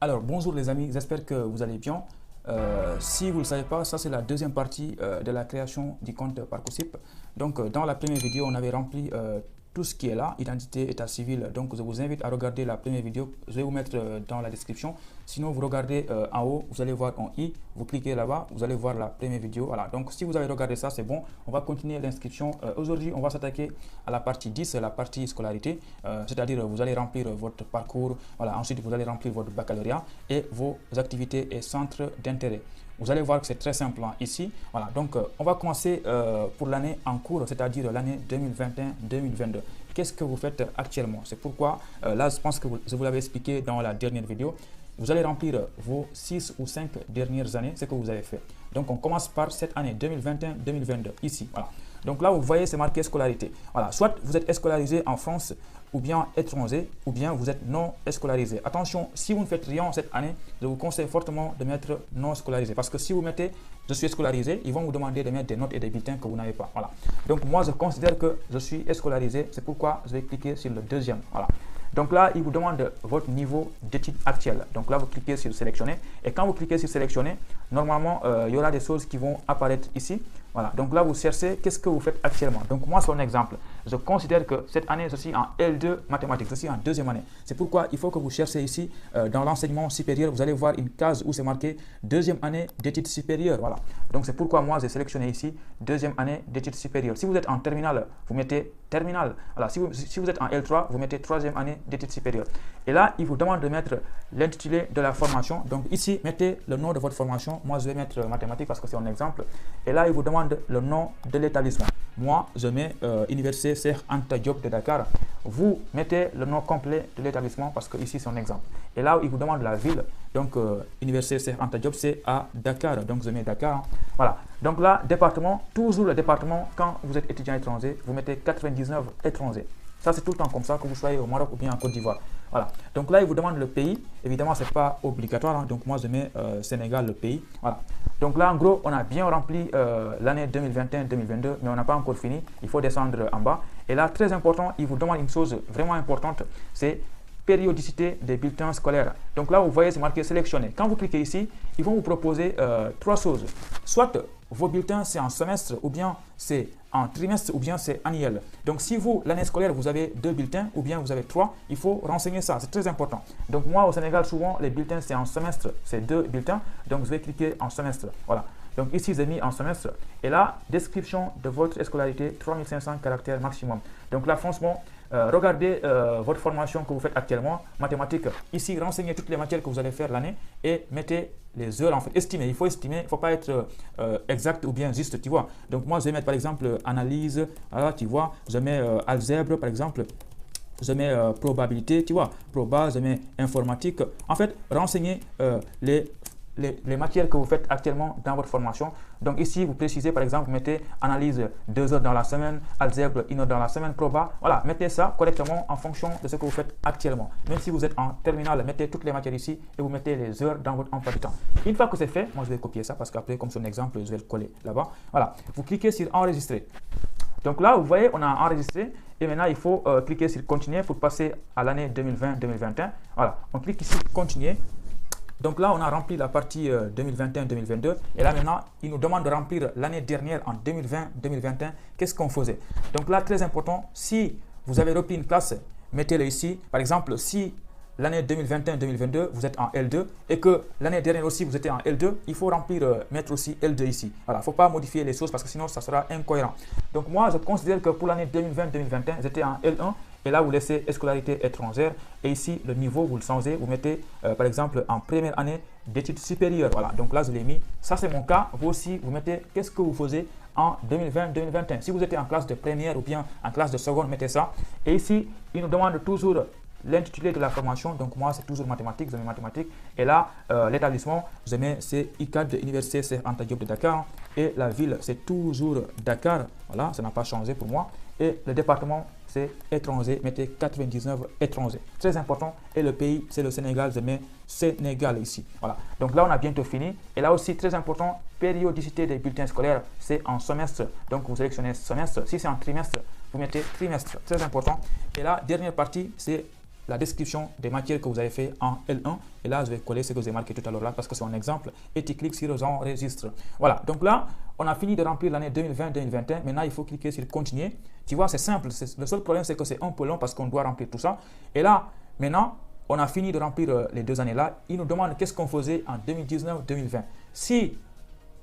Alors, bonjour les amis, j'espère que vous allez bien. Si vous ne le savez pas, ça c'est la deuxième partie de la création du compte Parcoursup. Donc, dans la première vidéo, on avait rempli tout ce qui est là, identité, état civil. Donc, je vous invite à regarder la première vidéo. Je vais vous mettre dans la description. Sinon, vous regardez en haut, vous allez voir en i, vous cliquez là-bas, vous allez voir la première vidéo. Voilà, donc si vous avez regardé ça, c'est bon. On va continuer l'inscription. Aujourd'hui, on va s'attaquer à la partie 10, la partie scolarité. C'est-à-dire, vous allez remplir votre parcours. Voilà, ensuite, vous allez remplir votre baccalauréat et vos activités et centres d'intérêt. Vous allez voir que c'est très simple hein, ici. Voilà, donc on va commencer pour l'année en cours, c'est-à-dire l'année 2021-2022. Qu'est-ce que vous faites actuellement? C'est pourquoi, là, je pense que je vous l'avais expliqué dans la dernière vidéo. Vous allez remplir vos 6 ou 5 dernières années, ce que vous avez fait. Donc, on commence par cette année 2021-2022, ici. Voilà. Donc là, vous voyez, c'est marqué scolarité. Voilà. Soit vous êtes scolarisé en France ou bien étranger, ou bien vous êtes non scolarisé. Attention, si vous ne faites rien cette année, je vous conseille fortement de mettre non scolarisé. Parce que si vous mettez je suis scolarisé, ils vont vous demander de mettre des notes et des bulletins que vous n'avez pas. Voilà. Donc moi, je considère que je suis scolarisé. C'est pourquoi je vais cliquer sur le deuxième. Voilà. Donc là, il vous demande votre niveau d'études actuel. Donc là, vous cliquez sur sélectionner. Et quand vous cliquez sur sélectionner, normalement, il y aura des choses qui vont apparaître ici. Voilà. Donc là, vous cherchez qu'est-ce que vous faites actuellement. Donc moi, c'est un exemple. Je considère que cette année, je suis en L2 mathématiques. Je suis en deuxième année. C'est pourquoi il faut que vous cherchez ici dans l'enseignement supérieur. Vous allez voir une case où c'est marqué deuxième année d'études supérieures. Voilà. Donc c'est pourquoi moi, j'ai sélectionné ici deuxième année d'études supérieures. Si vous êtes en terminale, vous mettez terminale. Voilà. Si vous êtes en L3, vous mettez troisième année d'études supérieures. Et là, il vous demande de mettre l'intitulé de la formation. Donc ici, mettez le nom de votre formation. Moi, je vais mettre mathématiques parce que c'est un exemple. Et là, il vous demande le nom de l'établissement. Moi, je mets Université Cheikh Anta Diop de Dakar. Vous mettez le nom complet de l'établissement parce que ici, c'est un exemple. Et là, il vous demande la ville. Donc, Université Cheikh Anta Diop, c'est à Dakar. Donc, je mets Dakar. Voilà. Donc là, département, toujours le département, quand vous êtes étudiant étranger, vous mettez 99 étrangers. Ça, c'est tout le temps comme ça, que vous soyez au Maroc ou bien en Côte d'Ivoire. Voilà. Donc là, il vous demande le pays. Évidemment, ce n'est pas obligatoire. Hein. Donc moi, je mets Sénégal, le pays. Voilà. Donc là, en gros, on a bien rempli l'année 2021-2022, mais on n'a pas encore fini. Il faut descendre en bas. Et là, très important, il vous demande une chose vraiment importante, c'est périodicité des bulletins scolaires. Donc là, vous voyez, c'est marqué sélectionner. Quand vous cliquez ici, ils vont vous proposer trois choses. Soit vos bulletins, c'est en semestre, ou bien c'est en trimestre, ou bien c'est annuel. Donc si vous, l'année scolaire, vous avez 2 bulletins, ou bien vous avez 3, il faut renseigner ça. C'est très important. Donc moi, au Sénégal, souvent, les bulletins, c'est en semestre, c'est 2 bulletins. Donc je vais cliquer en semestre. Voilà. Donc ici, j'ai mis en semestre. Et là, description de votre scolarité, 3500 caractères maximum. Donc là, franchement, regardez votre formation que vous faites actuellement, mathématiques. Ici, renseignez toutes les matières que vous allez faire l'année et mettez les heures en fait. Estimez, il faut estimer, il ne faut pas être exact ou bien juste, tu vois. Donc moi, je vais mettre par exemple analyse, voilà, tu vois. Je mets algèbre par exemple. Je mets probabilité, tu vois. Proba, je mets informatique. En fait, renseignez les matières que vous faites actuellement dans votre formation. Donc ici, vous précisez par exemple, vous mettez analyse 2 heures dans la semaine, algèbre 1 heure dans la semaine, proba. Voilà, mettez ça correctement en fonction de ce que vous faites actuellement. Même si vous êtes en terminale, mettez toutes les matières ici et vous mettez les heures dans votre emploi du temps. Une fois que c'est fait, moi je vais copier ça parce qu'après, comme son exemple, je vais le coller là-bas. Voilà, vous cliquez sur enregistrer. Donc là, vous voyez, on a enregistré et maintenant il faut cliquer sur continuer pour passer à l'année 2020-2021. Voilà, on clique ici continuer. Donc là, on a rempli la partie 2021-2022 et là maintenant, il nous demande de remplir l'année dernière en 2020-2021. Qu'est-ce qu'on faisait? Donc là, très important, si vous avez repris une classe, mettez-le ici. Par exemple, si l'année 2021-2022, vous êtes en L2 et que l'année dernière aussi, vous étiez en L2, il faut remplir, mettre aussi L2 ici. Voilà, il ne faut pas modifier les choses parce que sinon, ça sera incohérent. Donc moi, je considère que pour l'année 2020-2021, j'étais en L1. Et là, vous laissez scolarité étrangère. Et ici, le niveau, vous le changez. Vous mettez, par exemple, en première année d'études supérieures. Voilà, donc là, je l'ai mis. Ça, c'est mon cas. Vous aussi, vous mettez qu'est-ce que vous faisiez en 2020-2021. Si vous étiez en classe de première ou bien en classe de seconde, mettez ça. Et ici, il nous demande toujours l'intitulé de la formation. Donc moi, c'est toujours mathématiques. Je mets mathématiques. Et là, l'établissement, je mets c'est ICAD de l'Université Cheikh Anta Diop de Dakar. Et la ville, c'est toujours Dakar. Voilà, ça n'a pas changé pour moi. Et le département, c'est étranger. Mettez 99 étrangers. Très important. Et le pays, c'est le Sénégal. Je mets Sénégal ici. Voilà. Donc là, on a bientôt fini. Et là aussi, très important, périodicité des bulletins scolaires, c'est en semestre. Donc, vous sélectionnez semestre. Si c'est en trimestre, vous mettez trimestre. Très important. Et la dernière partie, c'est la description des matières que vous avez fait en L1. Et là, je vais coller ce que j'ai marqué tout à l'heure là parce que c'est un exemple. Et tu cliques sur J'enregistre. Voilà, donc là, on a fini de remplir l'année 2020-2021. Maintenant, il faut cliquer sur Continuer. Tu vois, c'est simple. Le seul problème, c'est que c'est un peu long parce qu'on doit remplir tout ça. Et là, maintenant, on a fini de remplir les 2 années là. Il nous demande qu'est-ce qu'on faisait en 2019-2020. Si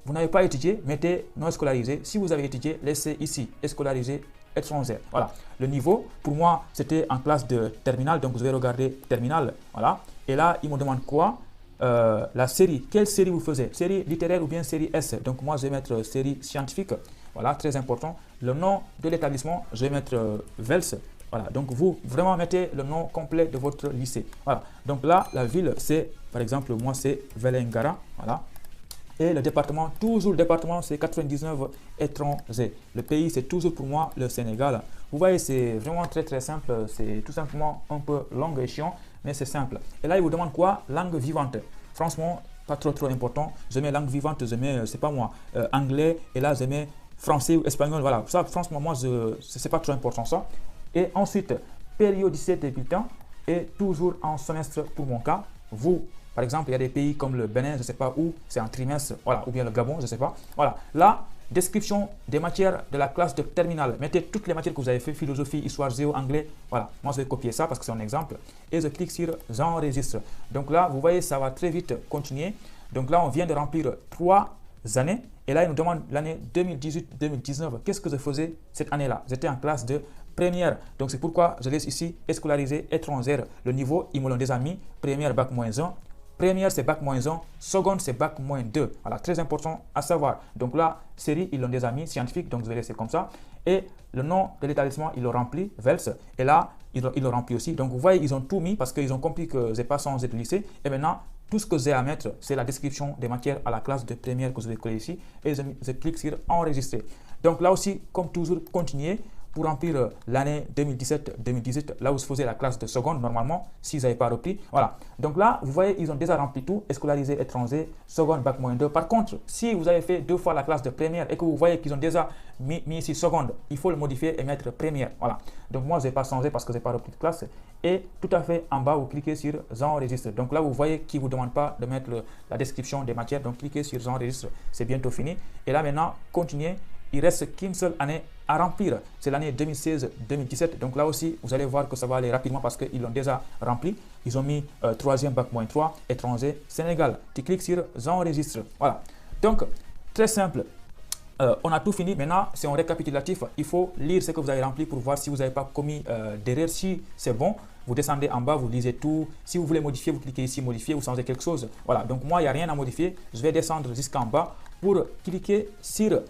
vous n'avez pas étudié, mettez non scolarisé. Si vous avez étudié, laissez ici scolarisé étranger. Voilà. Le niveau, pour moi, c'était en classe de terminale. Donc, je vais regarder terminale. Voilà. Et là, il me demande quoi? La série. Quelle série vous faisiez? Série littéraire ou bien série S? Donc, moi, je vais mettre série scientifique. Voilà, très important. Le nom de l'établissement, je vais mettre VELS. Voilà, donc vous vraiment mettez le nom complet de votre lycée. Voilà, donc là, la ville, c'est, par exemple, moi, c'est Vélingara. Voilà. Et le département, toujours le département, c'est 99 étrangers. Le pays, c'est toujours pour moi le Sénégal. Vous voyez, c'est vraiment très simple. C'est tout simplement un peu long et chiant, mais c'est simple. Et là, il vous demande quoi? Langue vivante. Franchement, pas trop important. Je mets langue vivante, je mets, c'est pas moi, anglais. Et là, je mets français ou espagnol. Voilà, ça, franchement, moi, c'est pas trop important ça. Et ensuite, périodicité des bulletins et toujours en semestre pour mon cas. Vous, par exemple, il y a des pays comme le Bénin, je ne sais pas où, c'est en trimestre, voilà, ou bien le Gabon, je ne sais pas. Voilà, là, description des matières de la classe de terminale. Mettez toutes les matières que vous avez fait, philosophie, histoire, géo, anglais. Voilà, moi je vais copier ça parce que c'est un exemple. Et je clique sur J'enregistre. Donc là, vous voyez, ça va très vite continuer. Donc là, on vient de remplir 3 années. Et là, il nous demande l'année 2018-2019. Qu'est-ce que je faisais cette année-là? J'étais en classe de première. Donc c'est pourquoi je laisse ici scolarisé étrangère. Le niveau, ils me l'ont déjà mis. Première, bac -1. Première, c'est bac -1. Seconde, c'est bac -2. Voilà, très important à savoir. Donc là, série, ils l'ont déjà mis. Scientifique, donc je vais laisser comme ça. Et le nom de l'établissement, ils l'ont rempli. VELS. Et là, ils l'ont rempli aussi. Donc vous voyez, ils ont tout mis parce qu'ils ont compris que je n'ai pas changé de lycée. Et maintenant, tout ce que j'ai à mettre, c'est la description des matières à la classe de première que je vais coller ici. Et je clique sur Enregistrer. Donc là aussi, comme toujours, continuer pour remplir l'année 2017-2018, là où se faisait la classe de seconde, normalement, s'ils n'avaient pas repris. Voilà. Donc là, vous voyez, ils ont déjà rempli tout, scolarisé étranger, seconde, bac -2. Par contre, si vous avez fait 2 fois la classe de première et que vous voyez qu'ils ont déjà mis ici seconde, il faut le modifier et mettre première. Voilà. Donc moi, je n'ai pas changé parce que je n'ai pas repris de classe. Et tout à fait en bas, vous cliquez sur J'enregistre. Donc là, vous voyez qu'il ne vous demande pas de mettre la description des matières. Donc cliquez sur J'enregistre. C'est bientôt fini. Et là, maintenant, continuez. Il reste qu'une seule année à remplir. C'est l'année 2016-2017. Donc là aussi, vous allez voir que ça va aller rapidement parce qu'ils l'ont déjà rempli. Ils ont mis 3e bac -3, étranger, Sénégal. Tu cliques sur J'enregistre. Voilà. Donc, très simple. On a tout fini. Maintenant, c'est un récapitulatif. Il faut lire ce que vous avez rempli pour voir si vous n'avez pas commis d'erreur. Si c'est bon, vous descendez en bas, vous lisez tout. Si vous voulez modifier, vous cliquez ici, modifier, vous changez quelque chose. Voilà. Donc, moi, il n'y a rien à modifier. Je vais descendre jusqu'en bas pour cliquer sur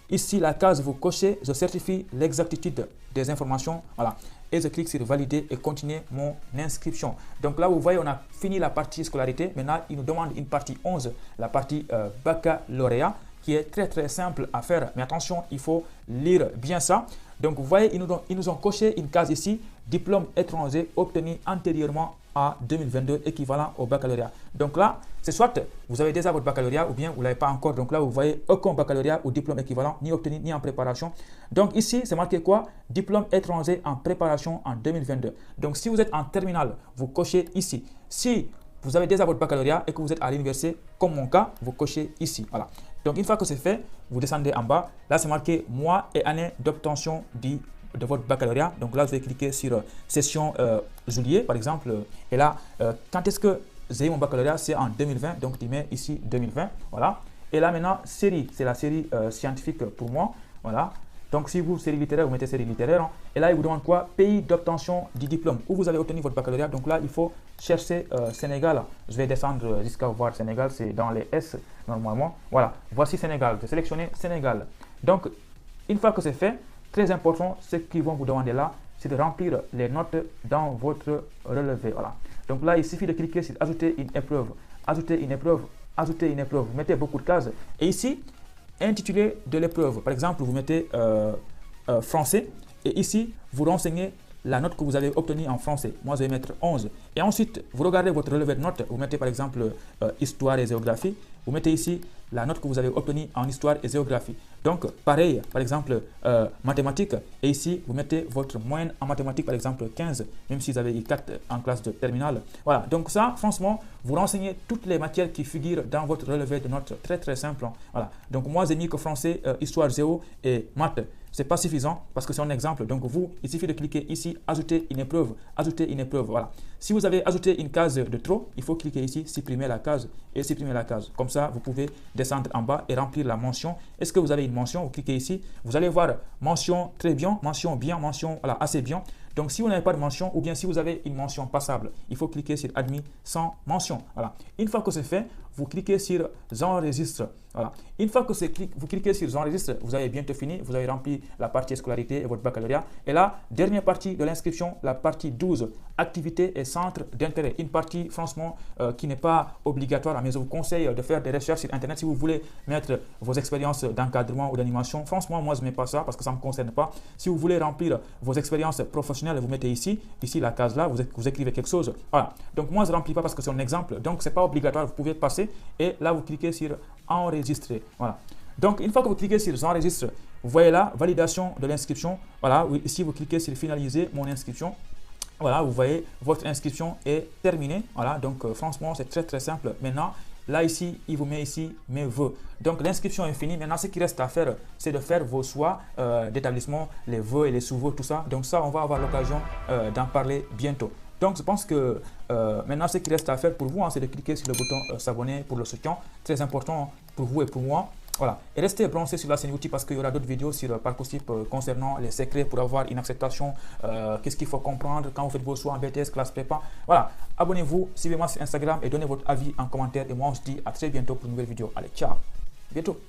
ici, la case, vous cochez, je certifie l'exactitude des informations. Voilà. Et je clique sur valider et continuer mon inscription. Donc là, vous voyez, on a fini la partie scolarité. Maintenant, il nous demande une partie 11, la partie baccalauréat, qui est très simple à faire. Mais attention, il faut lire bien ça. Donc, vous voyez, ils nous ont coché une case ici, diplôme étranger obtenu antérieurement à 2022, équivalent au baccalauréat. Donc là, c'est soit vous avez déjà votre baccalauréat ou bien vous ne l'avez pas encore. Donc là, vous voyez aucun baccalauréat ou diplôme équivalent, ni obtenu, ni en préparation. Donc ici, c'est marqué quoi? Diplôme étranger en préparation en 2022. Donc si vous êtes en terminale, vous cochez ici. Si vous avez déjà votre baccalauréat et que vous êtes à l'université, comme mon cas, vous cochez ici. Voilà. Donc une fois que c'est fait, vous descendez en bas. Là, c'est marqué mois et année d'obtention de votre baccalauréat. Donc là, je vais cliquer sur session juillet, par exemple. Et là, quand est-ce que j'ai eu mon baccalauréat? C'est en 2020. Donc, tu mets ici 2020. Voilà. Et là, maintenant, série. C'est la série scientifique pour moi. Voilà. Donc, si vous, série littéraire, vous mettez série littéraire. Hein. Et là, il vous demande quoi? Pays d'obtention du diplôme. Où vous avez obtenu votre baccalauréat. Donc là, il faut chercher Sénégal. Je vais descendre jusqu'à voir Sénégal. C'est dans les S, normalement. Voilà. Voici Sénégal. Je vais sélectionner Sénégal. Donc, une fois que c'est fait, très important, ce qu'ils vont vous demander là, c'est de remplir les notes dans votre relevé. Voilà. Donc là, il suffit de cliquer sur ajouter une épreuve, ajouter une épreuve, ajouter une épreuve. Vous mettez beaucoup de cases. Et ici, intitulé de l'épreuve. Par exemple, vous mettez français et ici, vous renseignez la note que vous avez obtenue en français. Moi, je vais mettre 11. Et ensuite, vous regardez votre relevé de notes. Vous mettez par exemple histoire et géographie. Vous mettez ici la note que vous avez obtenue en histoire et géographie. Donc, pareil, par exemple, mathématiques. Et ici, vous mettez votre moyenne en mathématiques, par exemple 15, même si vous avez eu 4 en classe de terminale. Voilà, donc ça, franchement, vous renseignez toutes les matières qui figurent dans votre relevé de notes. Très, très simple. Voilà, donc moi, j'ai mis que français, histoire, géo et maths. C'est pas suffisant parce que c'est un exemple. Donc vous, il suffit de cliquer ici, ajouter une épreuve, ajouter une épreuve. Voilà. Si vous avez ajouté une case de trop, il faut cliquer ici, supprimer la case et supprimer la case. Comme ça, vous pouvez descendre en bas et remplir la mention. Est-ce que vous avez une mention? Vous cliquez ici, vous allez voir mention très bien, mention bien, mention voilà, assez bien. Donc si vous n'avez pas de mention ou bien si vous avez une mention passable, il faut cliquer sur admis sans mention. Voilà. Une fois que c'est fait, vous cliquez sur j'enregistre. Voilà. Une fois que vous cliquez sur j'enregistre, vous avez bientôt fini, vous avez rempli la partie scolarité et votre baccalauréat. Et là, dernière partie de l'inscription, la partie 12, activités et centres d'intérêt. Une partie franchement qui n'est pas obligatoire, mais je vous conseille de faire des recherches sur Internet si vous voulez mettre vos expériences d'encadrement ou d'animation. Franchement, moi je ne mets pas ça parce que ça ne me concerne pas. Si vous voulez remplir vos expériences professionnelles, vous mettez ici la case là, vous écrivez quelque chose. Voilà. Donc moi je ne remplis pas parce que c'est un exemple, donc ce n'est pas obligatoire, vous pouvez passer et là vous cliquez sur enregistrer. Voilà. Donc une fois que vous cliquez sur j'enregistre, vous voyez là, validation de l'inscription. Voilà, ici vous cliquez sur finaliser mon inscription. Voilà, vous voyez, votre inscription est terminée. Voilà, donc franchement, c'est très très simple. Maintenant, là ici, il vous met ici mes vœux. Donc l'inscription est finie. Maintenant, ce qui reste à faire, c'est de faire vos choix d'établissement, les vœux et les sous-vœux, tout ça. Donc ça, on va avoir l'occasion d'en parler bientôt. Donc, je pense que maintenant, ce qui reste à faire pour vous, c'est de cliquer sur le bouton s'abonner pour le soutien. Très important pour vous et pour moi. Voilà. Et restez branchés sur la chaîne YouTube parce qu'il y aura d'autres vidéos sur Parcoursup concernant les secrets pour avoir une acceptation. Qu'est-ce qu'il faut comprendre quand vous faites vos choix en BTS, classe prépa. Voilà. Abonnez-vous, suivez-moi sur Instagram et donnez votre avis en commentaire. Et moi, on se dit à très bientôt pour une nouvelle vidéo. Allez, ciao. Bientôt.